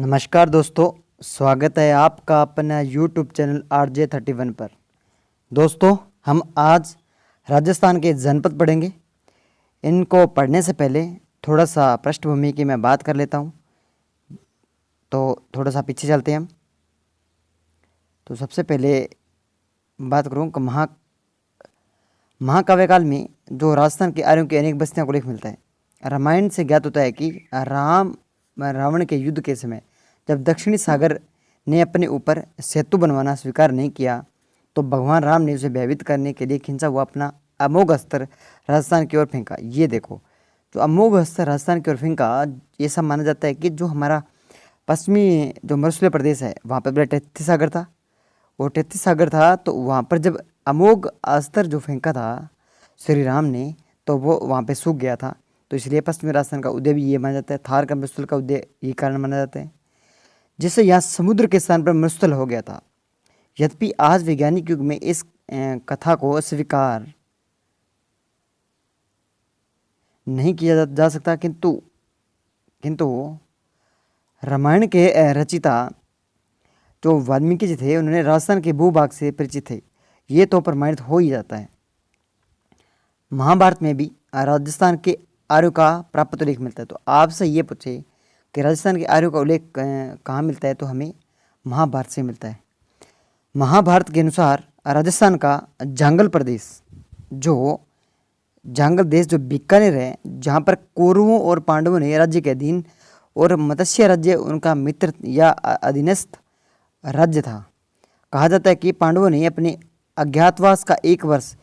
नमस्कार दोस्तों, स्वागत है आपका अपना YouTube चैनल RJ31 पर। दोस्तों, हम आज राजस्थान के जनपद पढ़ेंगे। इनको पढ़ने से पहले थोड़ा सा पृष्ठभूमि की मैं बात कर लेता हूँ। तो थोड़ा सा पीछे चलते हैं हम। तो सबसे पहले बात करूँ कि महाकाव्य काल में जो राजस्थान के आर्यों की अनेक बस्तियों को उल्लेख मिलता है। रामायण से ज्ञात होता है कि रावण के युद्ध के समय जब दक्षिणी सागर ने अपने ऊपर सेतु बनवाना स्वीकार नहीं किया तो भगवान राम ने उसे भयभीत करने के लिए खींचा हुआ अपना अमोघ अस्त्र राजस्थान की ओर फेंका। ये देखो, जो अमोघ अस्त्र राजस्थान की ओर फेंका, ये सब माना जाता है कि जो हमारा पश्चिमी जो मरुस्थलीय प्रदेश है वहाँ पर बड़ा तैतीस सागर था। वो तैतीस सागर था तो वहाँ पर जब अमोघ अस्त्र जो फेंका था श्री राम ने, तो वो वहाँ पे सूख गया था। तो इसलिए पश्चिमी राजस्थान का उदय भी ये माना जाता है। थार का मरुस्थल का उदय ये कारण माना जाता है, जिससे यहाँ समुद्र के स्थान पर मरुस्थल हो गया था। यद्यपि आज वैज्ञानिक युग में इस कथा को स्वीकार नहीं किया जा सकता, किंतु रामायण के रचिता जो वाल्मीकि जी थे, उन्होंने राजस्थान के भूभाग से परिचित थे, ये तो प्रमाणित हो ही जाता है। महाभारत में भी राजस्थान के आर्यों का प्राप्त उल्लेख मिलता है। तो आपसे ये पूछे कि राजस्थान के आर्यों का उल्लेख कहाँ मिलता है, तो हमें महाभारत से मिलता है। महाभारत के अनुसार राजस्थान का जांगल प्रदेश, जो जांगल देश जो बीकानेर है, जहाँ पर कौरवों और पांडवों ने राज्य के अधीन और मत्स्य राज्य उनका मित्र या अधीनस्थ राज्य था। कहा जाता है कि पांडवों ने अपने अज्ञातवास का एक वर्ष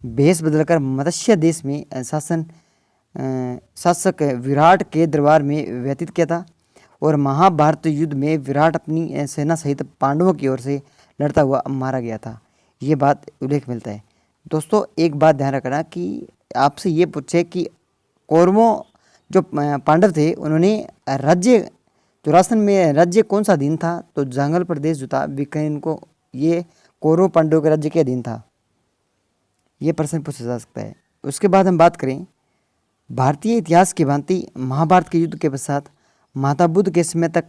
भेष बदलकर मत्स्य देश में शासक विराट के दरबार में व्यतीत किया था और महाभारत युद्ध में विराट अपनी सेना सहित पांडवों की ओर से लड़ता हुआ मारा गया था। ये बात उल्लेख मिलता है। दोस्तों, एक बात ध्यान रखना कि आपसे ये पूछे कि कौरवों जो पांडव थे, उन्होंने राज्य जो राजस्थान में राज्य कौन सा अधीन था, तो जांगल प्रदेश जो था बीकानेर को ये कौरव पांडवों के राज्य के अधीन था। ये प्रश्न पूछा जा सकता है। उसके बाद हम बात करें भारतीय इतिहास की भांति महाभारत के युद्ध के पश्चात माता बुद्ध के समय तक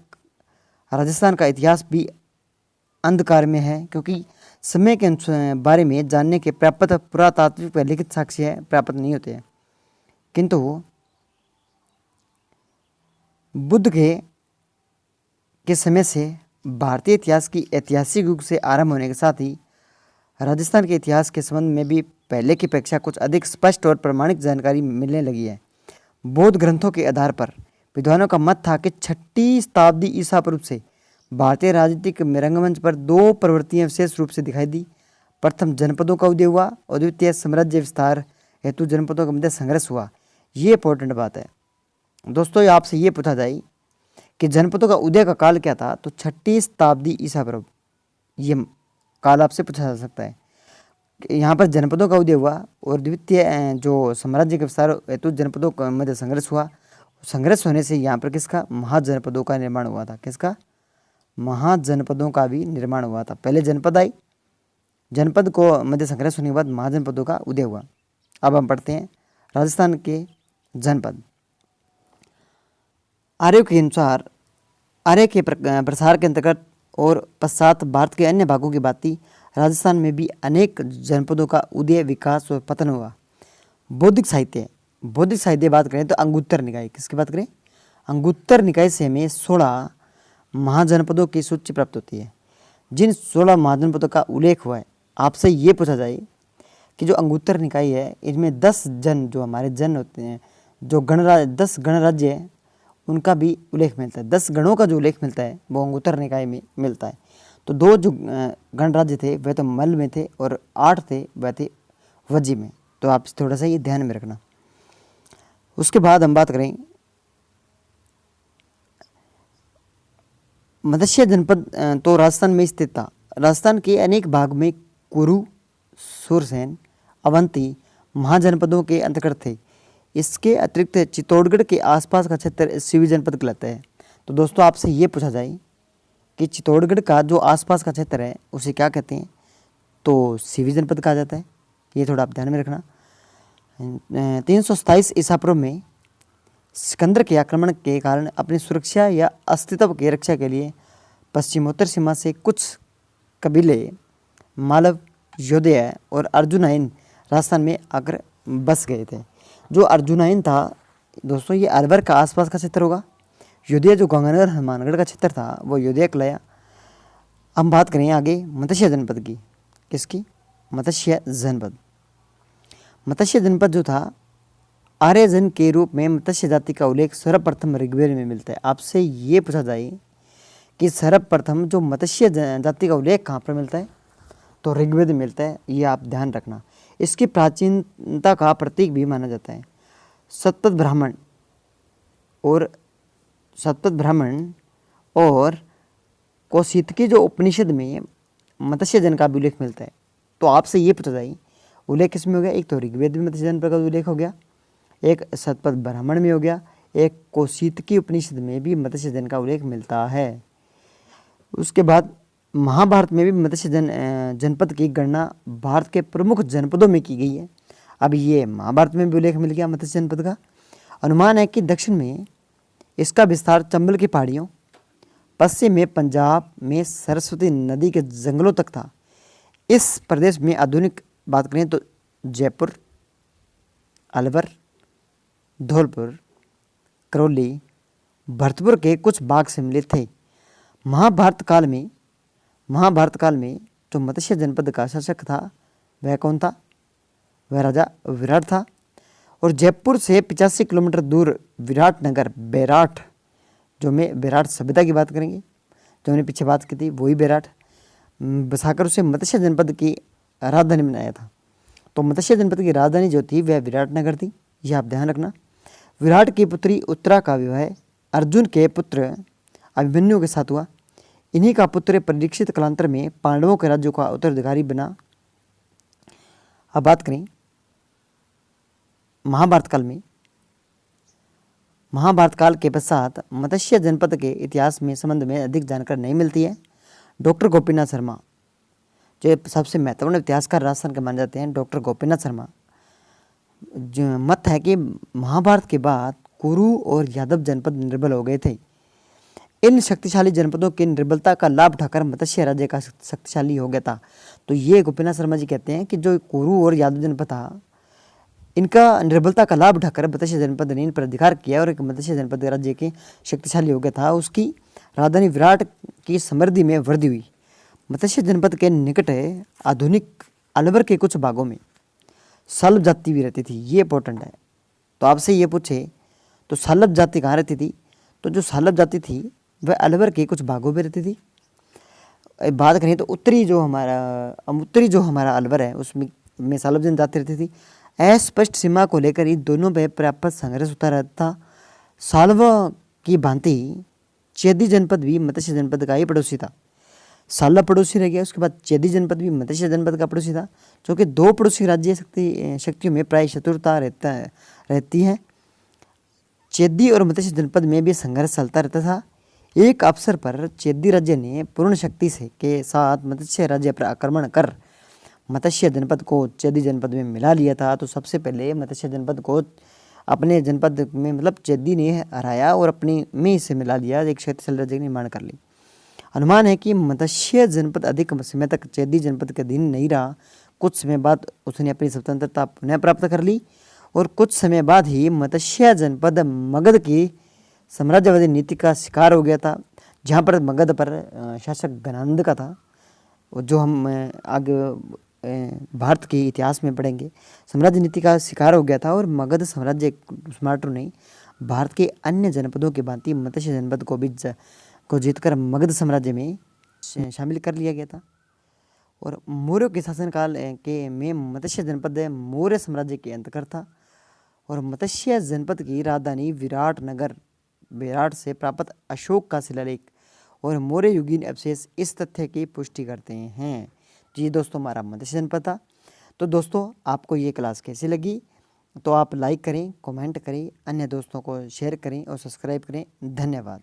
राजस्थान का इतिहास भी अंधकार में है, क्योंकि समय के बारे में जानने के प्राप्त पुरातात्विक व लिखित साक्ष्य प्राप्त नहीं होते हैं। किंतु बुद्ध के समय से भारतीय इतिहास की ऐतिहासिक युग से आरंभ होने के साथ ही राजस्थान के इतिहास के संबंध में भी पहले की अपेक्षा कुछ अधिक स्पष्ट और प्रमाणिक जानकारी मिलने लगी है। बौद्ध ग्रंथों के आधार पर विद्वानों का मत था कि 6वीं शताब्दी ईसा पूर्व से भारतीय राजनीतिक रंगमंच पर दो प्रवृत्तियां विशेष रूप से दिखाई दी। प्रथम, जनपदों का उदय हुआ और द्वितीय, साम्राज्य विस्तार हेतु जनपदों के मध्य संघर्ष हुआ। ये इंपॉर्टेंट बात है। दोस्तों, आपसे ये पूछा जाए कि जनपदों का उदय का काल क्या था, तो 6वीं शताब्दी ईसा पूर्व, ये काल आपसे पूछा जा सकता है। यहाँ पर जनपदों का उदय हुआ और द्वितीय जो साम्राज्य के विस्तार हेतु जनपदों के मध्य संघर्ष हुआ। संघर्ष होने से यहाँ पर किसका, महाजनपदों का निर्माण हुआ था। किसका, महाजनपदों का भी निर्माण हुआ था। पहले जनपद आई, जनपद को मध्य संघर्ष होने के बाद महाजनपदों का उदय हुआ। अब हम पढ़ते हैं राजस्थान के जनपद। आर्यों के अनुसार आर्य के प्रसार के अंतर्गत और पश्चात भारत के अन्य भागों की भांति राजस्थान में भी अनेक जनपदों का उदय, विकास और पतन हुआ। बौद्धिक साहित्य बात करें तो अंगुत्तर निकाय, किसकी बात करें, अंगुत्तर निकाय से हमें 16 महाजनपदों की सूची प्राप्त होती है। जिन 16 महाजनपदों का उल्लेख हुआ है, आपसे ये पूछा जाए कि जो अंगुत्तर निकाय है, इसमें 10 जन जो हमारे जन होते हैं, जो 10 गणराज्य है, उनका भी उल्लेख मिलता है। 10 गणों का जो उल्लेख मिलता है वो अंगुत्तर निकाय में मिलता है। तो 2 जो गणराज्य थे वह तो मल्ल में थे और 8 थे वह थे वज्जी में। तो आप थोड़ा सा ये ध्यान में रखना। उसके बाद हम बात करें मत्स्य जनपद, तो राजस्थान में स्थित था। राजस्थान के अनेक भाग में कुरु, सूरसेन, अवंती महाजनपदों के अंतर्गत थे। इसके अतिरिक्त चित्तौड़गढ़ के आसपास का क्षेत्र सीवी जनपद कहलाता है। तो दोस्तों, आपसे ये पूछा जाए कि चित्तौड़गढ़ का जो आसपास का क्षेत्र है उसे क्या कहते हैं, तो सीवी जनपद कहा जाता है। ये थोड़ा आप ध्यान में रखना। 327 ईसा पूर्व में सिकंदर के आक्रमण के कारण अपनी सुरक्षा या अस्तित्व की रक्षा के लिए पश्चिमोत्तर सीमा से कुछ कबीले मालव, योधया और अर्जुनाइन राजस्थान में आकर बस गए थे। जो अर्जुनाइन था दोस्तों, ये अलवर का आसपास का क्षेत्र होगा। योधया जो गंगानगर हनुमानगढ़ का क्षेत्र था वो योधया कहलाया। हम बात करें आगे मत्स्य जनपद की। किसकी? मत्स्य जनपद। मत्स्य जनपद जो था, आर्यजन के रूप में मत्स्य जाति का उल्लेख सर्वप्रथम ऋग्वेद में मिलता है। आपसे ये पूछा जाए कि सर्वप्रथम जो मत्स्य जाति का उल्लेख कहाँ पर मिलता है, तो ऋग्वेद में मिलता है। ये आप ध्यान रखना। इसकी प्राचीनता का प्रतीक भी माना जाता है। सतपथ ब्राह्मण और कौशितकी जो उपनिषद में मत्स्य जन का भी उल्लेख मिलता है। तो आपसे ये पूछा जाए उल्लेख किस में हो गया? एक तो ऋग्वेद में मत्स्य जन का उल्लेख हो गया, एक सतपथ ब्राह्मण में हो गया, एक कौशितकी उपनिषद में भी मत्स्य जन का उल्लेख मिलता है। उसके बाद महाभारत में भी मत्स्य जनपद की गणना भारत के प्रमुख जनपदों में की गई है। अब ये महाभारत में भी उल्लेख मिल गया मत्स्य जनपद का। अनुमान है कि दक्षिण में इसका विस्तार चंबल की पहाड़ियों, पश्चिम में पंजाब में सरस्वती नदी के जंगलों तक था। इस प्रदेश में आधुनिक बात करें तो जयपुर, अलवर, धौलपुर, करौली, भरतपुर के कुछ भाग सम्मिलित थे। महाभारत काल में जो मत्स्य जनपद का शासक था वह कौन था? वह राजा विराट था। और जयपुर से 85 किलोमीटर दूर विराटनगर, बेराट, जो में बेराट सभ्यता की बात करेंगे, जो हमने पीछे बात की थी वही बेराट, बसाकर उसे मत्स्य जनपद की राजधानी बनाया था। तो मत्स्य जनपद की राजधानी जो थी वह विराटनगर थी। यह आप ध्यान रखना। विराट की पुत्री उत्तरा का विवाह अर्जुन के पुत्र अभिमन्यु के साथ हुआ। इन्हीं का पुत्र परीक्षित कालांतर में पांडवों के राज्यों का उत्तराधिकारी बना। अब बात करें महाभारत काल में। महाभारत काल के पश्चात मत्स्य जनपद के इतिहास में संबंध में अधिक जानकारी नहीं मिलती है। डॉक्टर गोपीनाथ शर्मा, जो सबसे महत्वपूर्ण इतिहासकार राजस्थान के माने जाते हैं, डॉक्टर गोपीनाथ शर्मा, जो मत है कि महाभारत के बाद कुरु और यादव जनपद निर्बल हो गए थे। इन शक्तिशाली जनपदों की निर्बलता का लाभ उठाकर मत्स्य राज्य का शक्तिशाली हो गया था। तो ये गोपीनाथ शर्मा जी कहते हैं कि जो कुरु और यादव जनपद था, इनका निर्बलता का लाभ उठाकर मत्स्य जनपद ने इन पर अधिकार किया और एक मत्स्य जनपद राज्य के शक्तिशाली हो गया था। उसकी राजधानी विराट की समृद्धि में वृद्धि हुई। मत्स्य जनपद के निकट आधुनिक अलवर के कुछ भागों में सल्लभ जाति भी रहती थी। ये इंपॉर्टेंट है। तो आपसे ये पूछे तो सल्लभ जाति कहाँ रहती थी? तो जो सल्लभ जाति थी वह अलवर के कुछ भागों में रहती थी। बात करें तो उत्तरी जो हमारा अलवर है उसमें सल्लभ जनजाति रहती थी। अस्पष्ट सीमा को लेकर इन दोनों में पर्याप्त संघर्ष होता रहता था। सालवा की भांति चेदी जनपद भी मत्स्य जनपद का ही पड़ोसी था। सालवा पड़ोसी रह गया, उसके बाद चेदी जनपद भी मत्स्य जनपद का पड़ोसी था, जो कि दो पड़ोसी राज्य शक्तियों में प्राय शत्रुता रहती है। चेदी और मत्स्य जनपद में भी संघर्ष चलता रहता था। एक अवसर पर चेदी राज्य ने पूर्ण शक्ति के साथ मत्स्य राज्य पर आक्रमण कर मत्स्य जनपद को चेदी जनपद में मिला लिया था। तो सबसे पहले मत्स्य जनपद को अपने जनपद में मतलब चेदी ने हराया और अपने में इसे मिला लिया, एक शक्तिशाली राज्य का निर्माण कर ली। अनुमान है कि मत्स्य जनपद अधिक समय तक चेदी जनपद के अधीन नहीं रहा। कुछ समय बाद उसने अपनी स्वतंत्रता पुनः प्राप्त कर ली और कुछ समय बाद ही मत्स्य जनपद मगध की साम्राज्यवादी नीति का शिकार हो गया था, जहाँ पर मगध पर शासक गणानंद का था, जो हम आगे भारत के इतिहास में पढ़ेंगे। साम्राज्य नीति का शिकार हो गया था और मगध साम्राज्य स्मार्ट नहीं, भारत के अन्य जनपदों की भांति मत्स्य जनपद को जीतकर मगध साम्राज्य में शामिल कर लिया गया था। और मौर्यों के शासनकाल के में मत्स्य जनपद मौर्य साम्राज्य के अंतर्गत था और मत्स्य जनपद की राजधानी विराट से प्राप्त अशोक का शिलालेख और मौर्य युगीन अवशेष इस तथ्य की पुष्टि करते हैं। जी दोस्तों, हमारा मत्स्य जनपद था। तो दोस्तों, आपको ये क्लास कैसी लगी? तो आप लाइक करें, कमेंट करें, अन्य दोस्तों को शेयर करें और सब्सक्राइब करें। धन्यवाद।